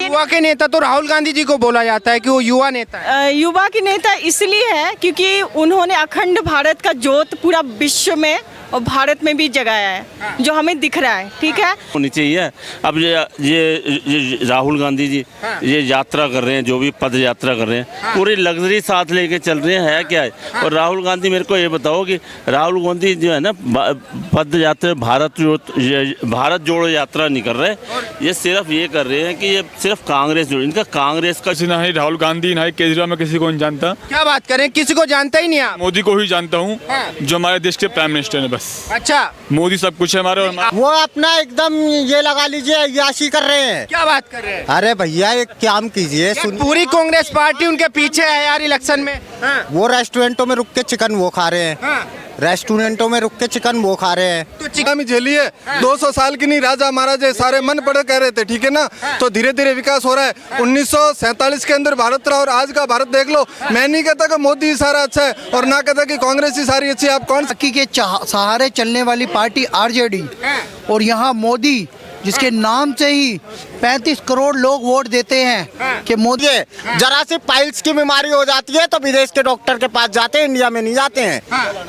युवा के नेता तो राहुल गांधी जी को बोला जाता है कि वो युवा नेता है। युवा के नेता इसलिए है क्योंकि उन्होंने अखंड भारत का जोत पूरा विश्व में और भारत में भी जगाया है, जो हमें दिख रहा है। ठीक है, होनी चाहिए। अब ये राहुल गांधी जी ये यात्रा कर रहे हैं, जो भी पद यात्रा कर रहे हैं, पूरी लग्जरी साथ लेके चल रहे हैं, है क्या है। और राहुल गांधी, मेरे को ये बताओ कि राहुल गांधी जो है ना पद यात्रा भारत जोड़ो यात्रा नहीं कर रहे, ये सिर्फ ये कर रहे हैं कि ये सिर्फ कांग्रेस जोड़, इनका कांग्रेस का ना ही राहुल गांधी ना ही केजरीवाल, मैं किसी को नहीं जानता। क्या बात करें, किसी को जानता ही नहीं आप? मोदी को ही जानता हूँ, जो हमारे देश के प्राइम मिनिस्टर है बस। अच्छा, मोदी सब कुछ है हमारे। वो अपना एकदम ये लगा लीजिए अय्याशी कर रहे हैं। क्या बात कर रहे हैं? अरे भैया एक काम कीजिए, पूरी कांग्रेस पार्टी उनके पीछे है यार इलेक्शन में। वो रेस्टोरेंटों में रुक के चिकन वो खा रहे हैं, रेस्टोरेंटों में रुक के चिकन वो खा रहे हैं। तो चिकन झेलिए 200 साल की नहीं, राजा महाराजा सारे मन पड़े कह रहे थे, ठीक है ना। तो धीरे धीरे विकास हो रहा है। 1947 के अंदर भारत रहा और आज का भारत देख लो। मैं नहीं कहता कि मोदी सारा अच्छा है और ना कहता कि कांग्रेस ही सारी अच्छी है। आप कौन बाकी के सहारे चलने वाली पार्टी आरजेडी, और यहाँ मोदी जिसके नाम से ही 35 करोड़ लोग वोट देते हैं कि मोदी। जरा सी पाइल्स की बीमारी हो जाती है तो विदेश के डॉक्टर के पास जाते हैं, इंडिया में नहीं जाते हैं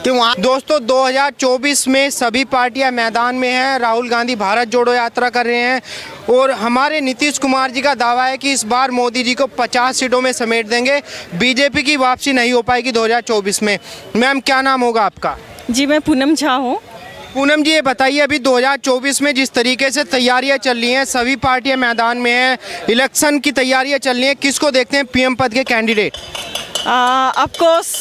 कि वहाँ। दोस्तों 2024 में सभी पार्टियां मैदान में हैं। राहुल गांधी भारत जोड़ो यात्रा कर रहे हैं और हमारे नीतीश कुमार जी का दावा है कि इस बार मोदी जी को 50 सीटों में समेट देंगे। बीजेपी की वापसी नहीं हो पाएगी 2024 में। मैम, क्या नाम होगा आपका? जी मैं पूनम झा हूँ। पूनम जी, ये बताइए, अभी 2024 में जिस तरीके से तैयारियां चल रही हैं, सभी पार्टियां मैदान में हैं, इलेक्शन की तैयारियां चल रही हैं, किसको देखते हैं पीएम पद के कैंडिडेट? ऑफकोर्स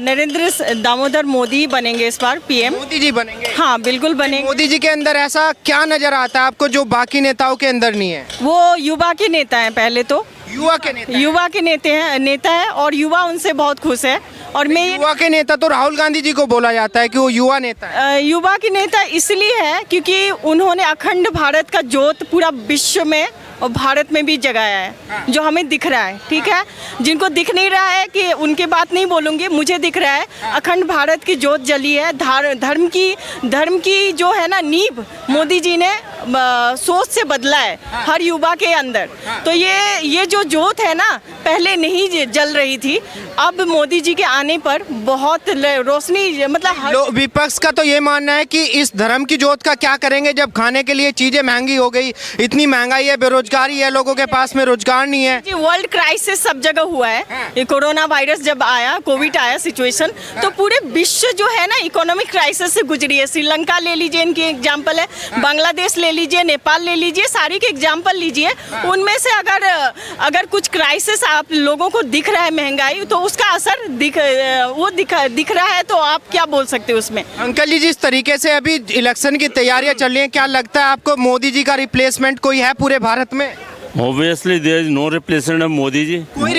नरेंद्र दामोदर मोदी बनेंगे इस बार पीएम। मोदी जी बनेंगे? हाँ बिल्कुल बनेंगे। मोदी जी के अंदर ऐसा क्या नजर आता है आपको जो बाकी नेताओं के अंदर नहीं है? वो युवा के नेता हैं, पहले तो युवा के नेता? युवा के नेता है और युवा उनसे बहुत खुश है। और मैं युवा के नेता तो राहुल गांधी जी को बोला जाता है कि वो युवा नेता है। युवा के नेता इसलिए है क्योंकि उन्होंने अखंड भारत का जोत पूरा विश्व में और भारत में भी जगाया है, जो हमें दिख रहा है। ठीक है, जिनको दिख नहीं रहा है कि उनके बात नहीं बोलूँगी, मुझे दिख रहा है अखंड भारत की जोत जली है। धर्म की जो है ना नींव मोदी जी ने सोच से बदला है हर युवा के अंदर। तो ये जो जोत है ना, पहले नहीं जल रही थी, अब मोदी जी के आने पर बहुत रोशनी, मतलब विपक्ष का तो ये मानना है कि इस धर्म की जोत का क्या करेंगे जब खाने के लिए चीजें महंगी हो गई, इतनी महंगाई है, बेरोजगारी है, लोगों के पास में रोजगार नहीं है। जी, वर्ल्ड क्राइसिस सब जगह हुआ है। ये कोरोना वायरस जब आया, कोविड आया सिचुएशन, तो पूरे विश्व जो है ना इकोनॉमिक क्राइसिस से गुजरी है। श्रीलंका ले लीजिए, इनकी एग्जाम्पल है, बांग्लादेश ले लीजिए, नेपाल ले लीजिए, सारी के एग्जाम्पल लीजिए। उनमें से अगर कुछ क्राइसिस आप लोगों को दिख रहा है, महंगाई, तो उसका असर दिख रहा है, तो आप क्या बोल सकते हो उसमें? अंकल जी, जिस तरीके से अभी इलेक्शन की तैयारियां चल रही हैं, क्या लगता है आपको मोदी जी का रिप्लेसमेंट कोई है पूरे भारत में? Obviously there is no replacement of Modi ji. कोई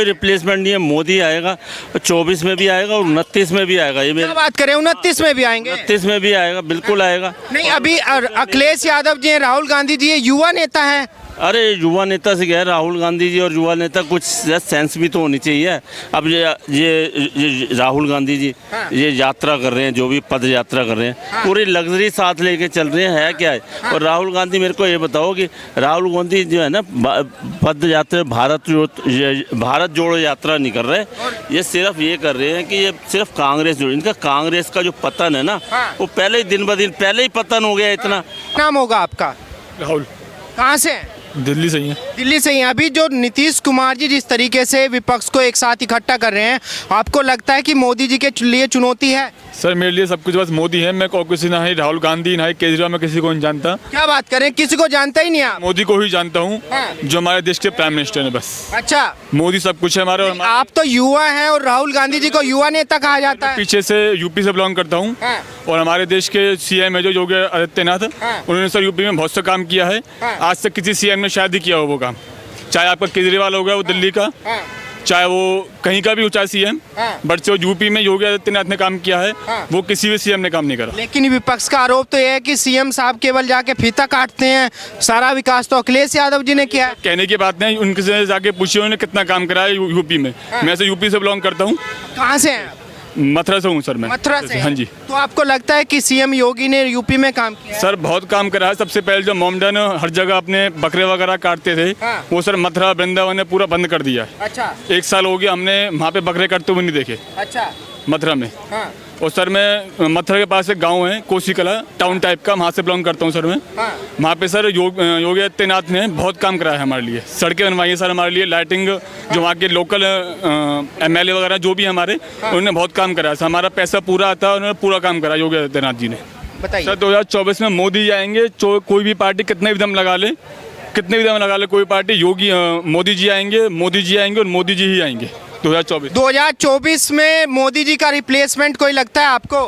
रिप्लेसमेंट नहीं है। मोदी आएगा, 24 में भी आएगा और 29 में भी आएगा। ये क्या बात करें, 29 में भी आएंगे? 29 में भी आएगा, बिल्कुल आएगा। नहीं, अभी अखिलेश यादव जी हैं, राहुल गांधी जी युवा नेता हैं। अरे युवा नेता से क्या है, राहुल गांधी जी और युवा नेता, कुछ सेंस भी तो होनी चाहिए। अब ये राहुल गांधी जी ये यात्रा कर रहे हैं, जो भी पद यात्रा कर रहे हैं, पूरी लग्जरी साथ लेके चल रहे हैं, है क्या है। और राहुल गांधी, मेरे को ये बताओ कि राहुल गांधी जो है ना पद यात्रा भारत जोड़ो यात्रा नहीं कर रहे, ये सिर्फ ये कर रहे हैं कि ये सिर्फ कांग्रेस जोड़, इनका कांग्रेस का जो पतन है ना, वो पहले ही दिन ब दिन पहले ही पतन हो गया। इतना नाम होगा आपका? राहुल। कहाँ से हैं? दिल्ली से ही है। दिल्ली से ही। अभी जो नीतीश कुमार जी जिस तरीके से विपक्ष को एक साथ इकट्ठा कर रहे हैं, आपको लगता है कि मोदी जी के लिए चुनौती है? सर मेरे लिए सब कुछ बस मोदी है। मैं किसी ना ही राहुल गांधी ना ही केजरीवाल, मैं किसी को नहीं जानता। क्या बात करें, किसी को जानता ही नहीं आप? मोदी को ही जानता हूँ, जो हमारे देश के प्राइम मिनिस्टर है बस। अच्छा, मोदी सब कुछ है हमारे। आप तो युवा हैं और राहुल गांधी जी को युवा नेता कहा जाता है। पीछे से यूपी से बिलोंग करता हूँ और हमारे देश के सीएम है जो योगी आदित्यनाथ, उन्होंने सर यूपी में बहुत सा काम किया है। आज तक किसी सीएम ने शायद ही किया हो वो काम, चाहे आपका केजरीवाल हो गया वो दिल्ली का, चाहे वो कहीं का भी हो, चाहे सीएम, बट जो यूपी में योगी आदित्यनाथ ने काम किया है वो किसी भी सीएम ने काम नहीं करा। लेकिन विपक्ष का आरोप तो यह है कि सीएम साहब केवल जाके फीता काटते हैं, सारा विकास तो अखिलेश यादव जी ने किया है। कहने की बात नहीं, उनसे जाके पूछिए उन्होंने कितना काम करा है यूपी में। मैं से यूपी से बिलोंग करता हूँ। कहाँ से हैं? मथुरा से हूँ सर मैं। मथुरा से? हाँ जी। तो आपको लगता है कि सीएम योगी ने यूपी में काम किया है? सर बहुत काम करा है। सबसे पहले जो मोमडन हर जगह अपने बकरे वगैरह काटते थे, हाँ। वो सर मथुरा वृंदावन ने पूरा बंद कर दिया है। अच्छा 1 साल हो गया हमने वहाँ पे बकरे काटते हुए नहीं देखे अच्छा। मथुरा में। हाँ और सर मैं मथुरा के पास एक गांव है कोसी कला टाउन टाइप का, वहाँ से बिलोंग करता हूँ सर मैं। हाँ वहाँ पे सर योगी आदित्यनाथ ने बहुत काम कराया है हमारे लिए। सड़कें बनवाई है सर हमारे लिए, लाइटिंग, जो वहाँ के लोकल MLA वगैरह जो भी हमारे, उन्होंने बहुत काम कराया। सर हमारा पैसा पूरा आता है, उन्होंने पूरा काम कराया योगी आदित्यनाथ जी ने। बताइए। सर 2024 में मोदी जी आएंगे, कोई भी पार्टी कितने भी दम लगा ले, कितने भी दम लगा ले कोई पार्टी, मोदी जी आएंगे और मोदी जी ही आएंगे 2024। 2024 में मोदी जी का रिप्लेसमेंट कोई लगता है आपको?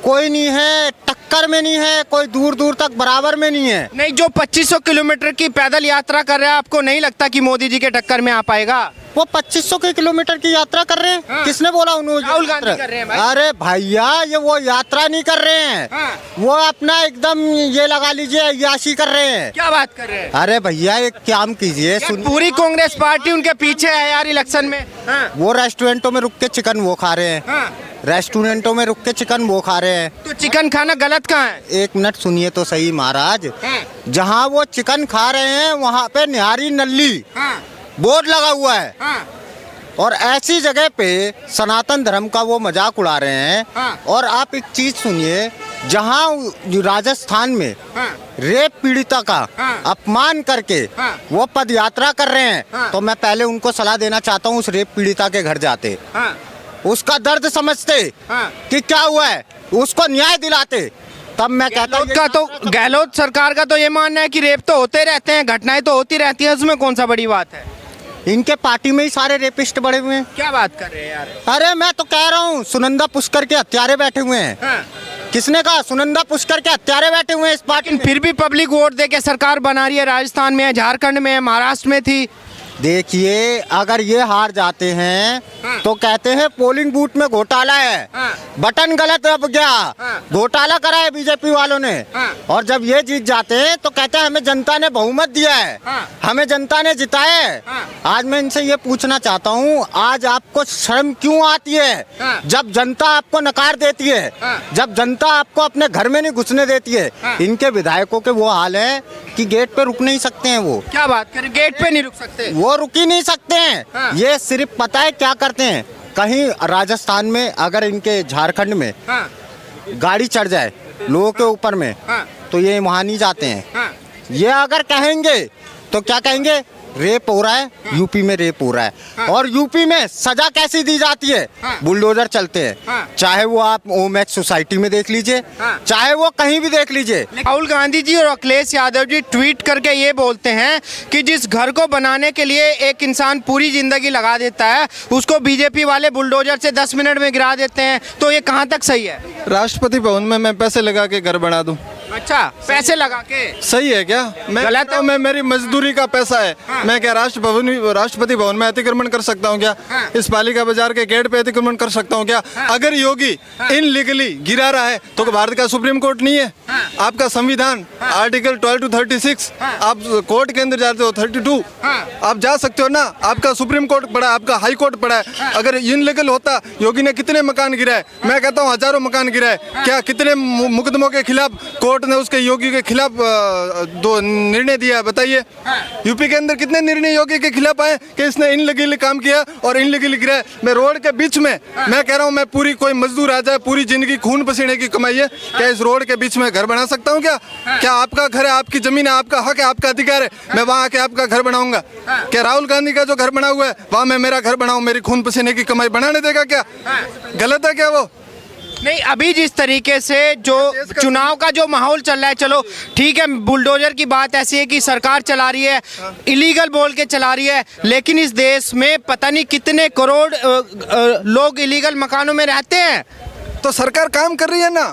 कोई नहीं है, टक्कर में नहीं है, कोई दूर दूर तक बराबर में नहीं है। नहीं, जो 2500 किलोमीटर की पैदल यात्रा कर रहा है, आपको नहीं लगता कि मोदी जी के टक्कर में आ पाएगा? वो 2500 के किलोमीटर की यात्रा कर रहे हैं। हाँ। किसने बोला उन्होंने? राहुल गांधी कर रहे हैं भाई। अरे भैया ये वो यात्रा नहीं कर रहे हैं। हाँ। वो अपना एकदम ये लगा लीजिए अय्याशी कर रहे हैं। क्या बात कर रहे हैं? अरे भैया एक काम कीजिए, यार, सुन। पूरी कांग्रेस पार्टी उनके पीछे है यार इलेक्शन में। हाँ। वो रेस्टोरेंटों में रुक के चिकन वो खा रहे हैं। हाँ। रेस्टोरेंटों में रुक के चिकन वो खा रहे हैं। तो चिकन खाना गलत कहाँ है? एक मिनट सुनिए तो सही महाराज। हाँ। जहाँ वो चिकन खा रहे हैं वहाँ पे निहारी नल्ली हाँ। बोर्ड लगा हुआ है, हाँ। और ऐसी जगह पे सनातन धर्म का वो मजाक उड़ा रहे हैं। हाँ। और आप एक चीज सुनिए, जहाँ राजस्थान में हाँ। रेप पीड़िता का हाँ। अपमान करके हाँ। वो पद यात्रा कर रहे हैं, हाँ। तो मैं पहले उनको सलाह देना चाहता हूँ उस रेप पीड़िता के घर जाते, हाँ। उसका दर्द समझते हाँ। कि क्या हुआ है, उसको न्याय दिलाते, तब मैं कहता हूँ। गहलोत सरकार का तो ये मानना है कि रेप तो होते रहते हैं, घटनाएं तो होती रहती हैं, उसमें कौन सा बड़ी बात है? इनके पार्टी में ही सारे रेपिस्ट बड़े हुए हैं। क्या बात कर रहे हैं यार? अरे मैं तो कह रहा हूँ सुनंदा पुष्कर के हत्यारे बैठे हुए हैं। हाँ। किसने कहा? सुनंदा पुष्कर के हत्यारे बैठे हुए हैं इस पार्टी में। फिर भी पब्लिक वोट दे के सरकार बना रही है। राजस्थान में है, झारखंड में है, महाराष्ट्र में थी। देखिए अगर ये हार जाते हैं हाँ। तो कहते हैं पोलिंग बूथ में घोटाला है, हाँ। बटन गलत दब गया, हाँ। घोटाला करा है बीजेपी वालों ने। हाँ। और जब ये जीत जाते हैं तो कहते हैं हमें जनता ने बहुमत दिया है, हाँ। हमें जनता ने जिताया है। हाँ। आज मैं इनसे ये पूछना चाहता हूँ, आज आपको शर्म क्यों आती है? हाँ। जब जनता आपको नकार देती है, हाँ। जब जनता आपको अपने घर में नहीं घुसने देती है। हाँ। इनके विधायकों के वो हाल है कि गेट पे रुक नहीं सकते हैं। वो क्या बात कर, गेट पे नहीं रुक सकते? वो रुक ही नहीं सकते हैं। हाँ। ये सिर्फ पता है क्या करते हैं, कहीं राजस्थान में अगर इनके झारखंड में हाँ। गाड़ी चढ़ जाए लोगों के ऊपर में, हाँ। तो ये वहाँ नहीं जाते हैं। हाँ। ये अगर कहेंगे तो क्या कहेंगे? रेप हो रहा है, यूपी में रेप हो रहा है। हाँ। और यूपी में सजा कैसी दी जाती है? हाँ। बुलडोजर चलते हैं। हाँ। चाहे वो आप ओमैक्स सोसाइटी में देख लीजिए, हाँ। चाहे वो कहीं भी देख लीजिए। राहुल गांधी जी और अखिलेश यादव जी ट्वीट करके ये बोलते हैं कि जिस घर को बनाने के लिए एक इंसान पूरी जिंदगी लगा देता है, उसको बीजेपी वाले बुलडोजर से 10 मिनट में गिरा देते हैं। तो ये कहाँ तक सही है? राष्ट्रपति भवन में मैं पैसे लगा के घर बना दूं, अच्छा, पैसे लगा के सही है क्या? मैं गलत कहता हूं, मैं मेरी मजदूरी का पैसा है। हाँ। मैं क्या राष्ट्रपति भवन में अतिक्रमण कर सकता हूं क्या? हाँ। इस पालिका बाजार के गेट पे अतिक्रमण कर सकता हूं क्या? हाँ। अगर योगी इनलीगली गिरा रहा है तो भारत का सुप्रीम कोर्ट नहीं है? हाँ। आपका संविधान आर्टिकल 12 to 36, हाँ। आप कोर्ट के अंदर जाते हो 32, हाँ। आप जा सकते हो ना। आपका सुप्रीम कोर्ट पड़ा है, आपका हाई कोर्ट पड़ा है। अगर इनलीगल होता, योगी ने कितने मकान गिराए? मैं कहता हूँ हजारों मकान गिराए। क्या कितने मुकदमों के खिलाफ कोर्ट ने उसके योगी के खिलाफ दो निर्णय दिया है? बताइए। यूपी के अंदर कितने निर्णय योगी के खिलाफ आए कि इसने इनलीगली काम किया और इनलीगली गिराए? मैं रोड के बीच में, मैं कह रहा हूँ, मैं पूरी कोई मजदूर आ जाए, पूरी जिंदगी खून पसीने की कमाई है, क्या इस रोड के बीच में घर बना सकता हूँ क्या? क्या आपका घर है, आपकी जमीन है, आपका हक है, आपका अधिकार है, मैं वहाँ आके आपका घर बनाऊंगा? क्या राहुल गांधी का जो घर बना हुआ है वहाँ मैं मेरा घर बनाऊं, मेरी खून पसीने की कमाई बनाने देगा क्या? गलत है क्या वो? नहीं, अभी जिस तरीके से जो चुनाव का जो माहौल चल रहा है, चलो ठीक है, बुलडोजर की बात ऐसी है कि सरकार चला रही है, इलीगल बोल के चला रही है, लेकिन इस देश में पता नहीं कितने करोड़ लोग इलीगल मकानों में रहते हैं। तो सरकार काम कर रही है ना।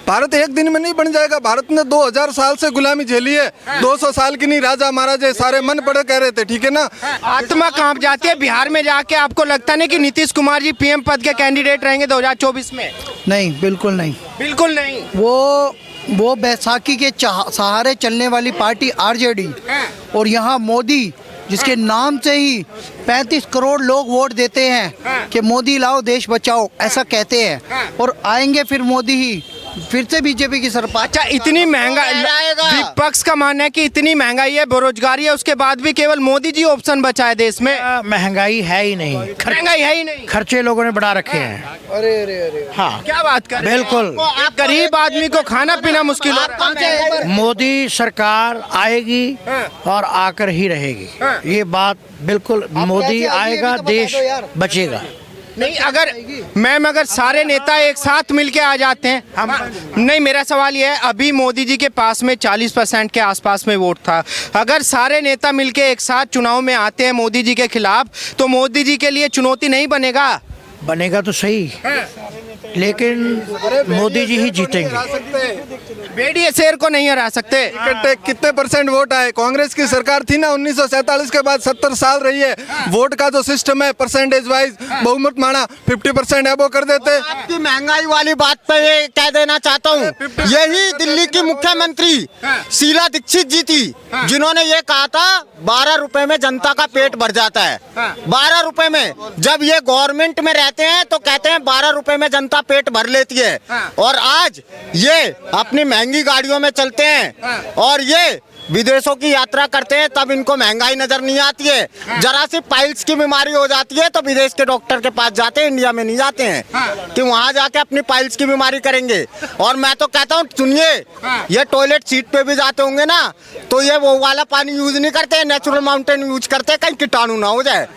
भारत एक दिन में नहीं बन जाएगा। भारत ने 2000 साल से गुलामी झेली है। 200 साल की नहीं, राजा महाराजे सारे मन पड़े कह रहे थे, ठीक है ना। आत्मा कांप जाती है। बिहार में जाके आपको लगता नहीं कि नीतीश कुमार जी पीएम पद के कैंडिडेट रहेंगे 2024 में? नहीं, बिल्कुल नहीं। बिल्कुल नहीं। वो बैसाखी के सहारे चलने वाली पार्टी आरजेडी, और यहाँ मोदी जिसके नाम से ही 35 करोड़ लोग वोट देते हैं कि मोदी लाओ देश बचाओ, ऐसा कहते हैं, और आएंगे फिर मोदी ही, फिर से बीजेपी की सरकार। अच्छा, इतनी महंगाई, विपक्ष का मानना है कि इतनी महंगाई है, बेरोजगारी है, उसके बाद भी केवल मोदी जी ऑप्शन बचा है देश में। महंगाई है ही नहीं, महंगाई है ही नहीं, खर्चे लोगों ने बढ़ा रखे हैं। अरे हाँ, क्या बात कर रहे हैं? बिल्कुल। आप गरीब आदमी को खाना पीना मुश्किल हो रहा है। मोदी सरकार आएगी और आकर ही रहेगी, ये बात बिल्कुल। मोदी आएगा, देश बचेगा। नहीं, अगर सारे नेता एक साथ मिलके आ जाते हैं, नहीं, मेरा सवाल ये है, अभी मोदी जी के पास में 40% के आसपास में वोट था, अगर सारे नेता मिलके एक साथ चुनाव में आते हैं मोदी जी के खिलाफ, तो मोदी जी के लिए चुनौती नहीं बनेगा? बनेगा तो सही, लेकिन मोदी जी ही जीतेंगे। भेड़िए शेर को नहीं हरा सकते। कितने परसेंट वोट आए? कांग्रेस की सरकार थी ना 1947 के बाद, 70 साल रही है। वोट का जो सिस्टम है परसेंटेज वाइज बहुमत माना 50% एबो कर देते। आपकी महंगाई वाली बात पे ये कह देना चाहता हूँ, यही दिल्ली की मुख्यमंत्री शीला दीक्षित जी थी जिन्होंने ये कहा था 12 रुपए में जनता का पेट भर जाता है। 12 रुपए में, जब ये गवर्नमेंट में रहते हैं तो कहते हैं 12 रुपए में जनता पेट भर लेती है, और आज ये अपनी महंगी गाड़ियों में चलते हैं और ये विदेशों की यात्रा करते हैं, तब इनको महंगाई नजर नहीं आती है। जरा सी पाइल्स की बीमारी हो जाती है तो विदेश के डॉक्टर के पास जाते हैं, इंडिया में नहीं जाते हैं कि वहां जाके अपनी पाइल्स की बीमारी करेंगे। और मैं तो कहता हूँ, सुनिए, ये टॉयलेट सीट पे भी जाते होंगे ना, तो ये वो वाला पानी यूज नहीं करते, नेचुरल माउंटेन यूज करते, कहीं कीटाणु ना हो जाए।